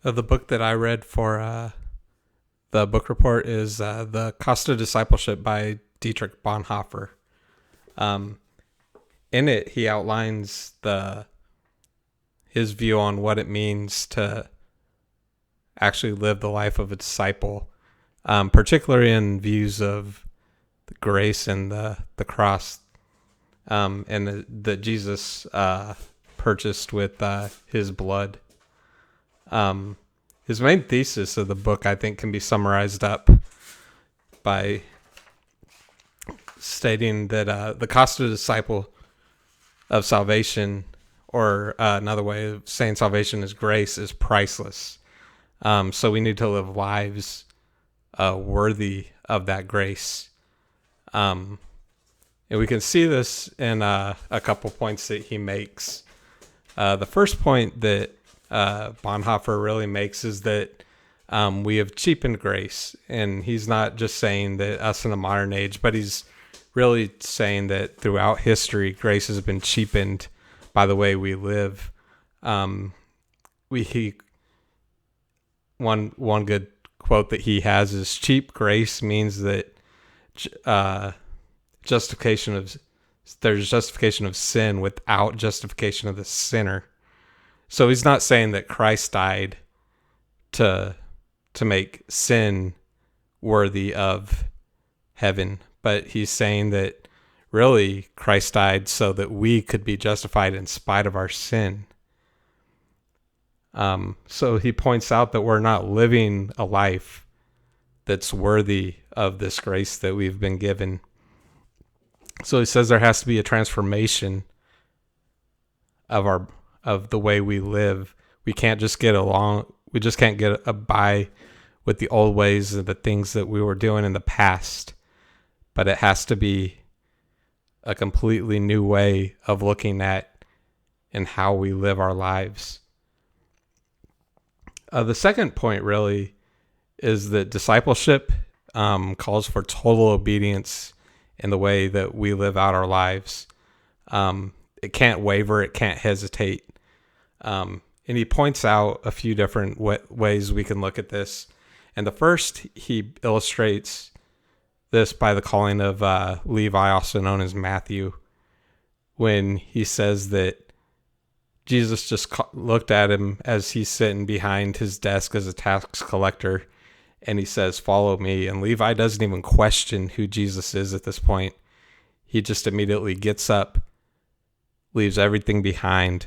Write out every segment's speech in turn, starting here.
The book that I read for the book report is The Cost of Discipleship by Dietrich Bonhoeffer. Um, in it, he outlines his view on what it means to actually live the life of a disciple, particularly in views of the grace and the cross, and that Jesus purchased with his blood. His main thesis of the book, I think, can be summarized up by stating that the cost of a disciple of salvation, or another way of saying salvation is grace, is priceless. So we need to live lives worthy of that grace. And we can see this in a couple points that he makes. The first point that Bonhoeffer really makes is that we have cheapened grace. And he's not just saying that us in the modern age, but he's really saying that throughout history, grace has been cheapened by the way we live. One good quote that he has is, cheap grace means that there's justification of sin without justification of the sinner. So he's not saying that Christ died to make sin worthy of heaven, but he's saying that really Christ died so that we could be justified in spite of our sin. So he points out that we're not living a life that's worthy of this grace that we've been given. So he says there has to be a transformation of the way we live. We can't just get along. We just can't get by with the old ways and the things that we were doing in the past. But it has to be a completely new way of looking at and how we live our lives. The second point really is that discipleship calls for total obedience in the way that we live out our lives. It can't waver. It can't hesitate. And he points out a few different ways we can look at this. And the first, he illustrates this by the calling of Levi, also known as Matthew, when he says that Jesus just looked at him as he's sitting behind his desk as a tax collector, and he says, "Follow me." And Levi doesn't even question who Jesus is at this point. He just immediately gets up, leaves everything behind.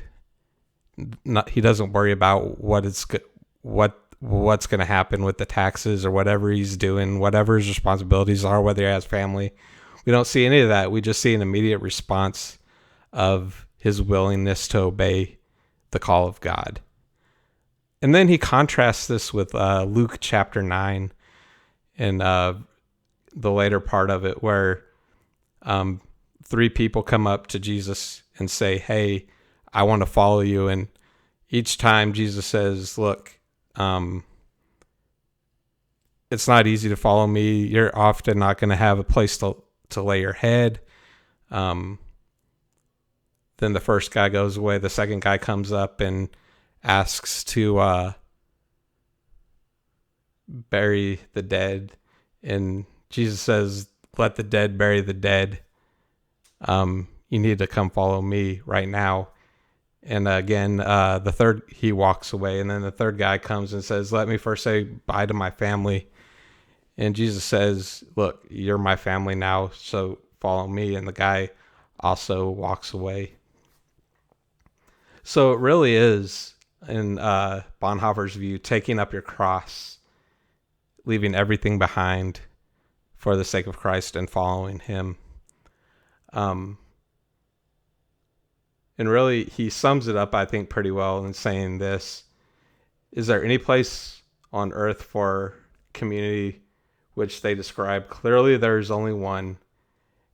He doesn't worry about what's going to happen with the taxes or whatever he's doing, whatever his responsibilities are, whether he has family. We don't see any of that. We just see an immediate response of his willingness to obey the call of God. And then he contrasts this with Luke chapter 9 and the later part of it, where three people come up to Jesus and say, "Hey, I want to follow you." And each time Jesus says, "Look, it's not easy to follow me. You're often not going to have a place to lay your head." Then the first guy goes away. The second guy comes up and asks to bury the dead. And Jesus says, "Let the dead bury the dead. You need to come follow me right now." And again, the third, he walks away. And then the third guy comes and says, "Let me first say bye to my family." And Jesus says, "Look, you're my family now, so follow me." And the guy also walks away. So it really is, in Bonhoeffer's view, taking up your cross, leaving everything behind for the sake of Christ and following him. And really, he sums it up, I think, pretty well in saying this: is there any place on earth for community which they describe? Clearly there's only one,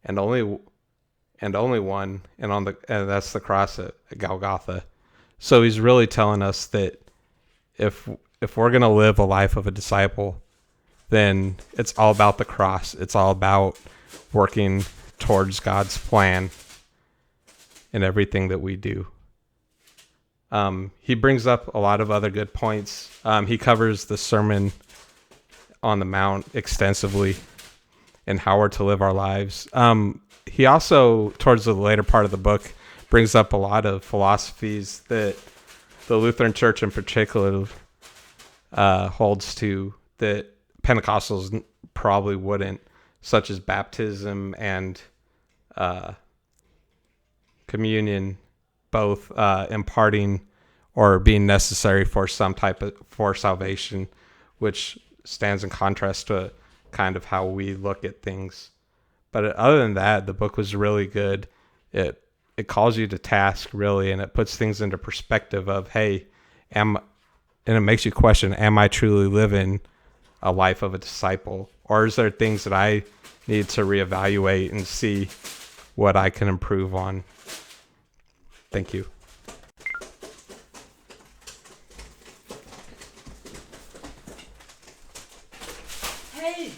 and only one, and that's the cross at Golgotha. So he's really telling us that if we're going to live a life of a disciple, then it's all about the cross. It's all about working towards God's plan in everything that we do. He brings up a lot of other good points. He covers the Sermon on the Mount extensively and how we're to live our lives. He also, towards the later part of the book, brings up a lot of philosophies that the Lutheran Church in particular holds to that Pentecostals probably wouldn't, such as baptism and communion, both imparting or being necessary for for salvation, which stands in contrast to kind of how we look at things. But other than that, the book was really good. It calls you to task, really, and it puts things into perspective of, hey, and it makes you question, am I truly living a life of a disciple? Or is there things that I need to reevaluate and see what I can improve on? Thank you. Hey!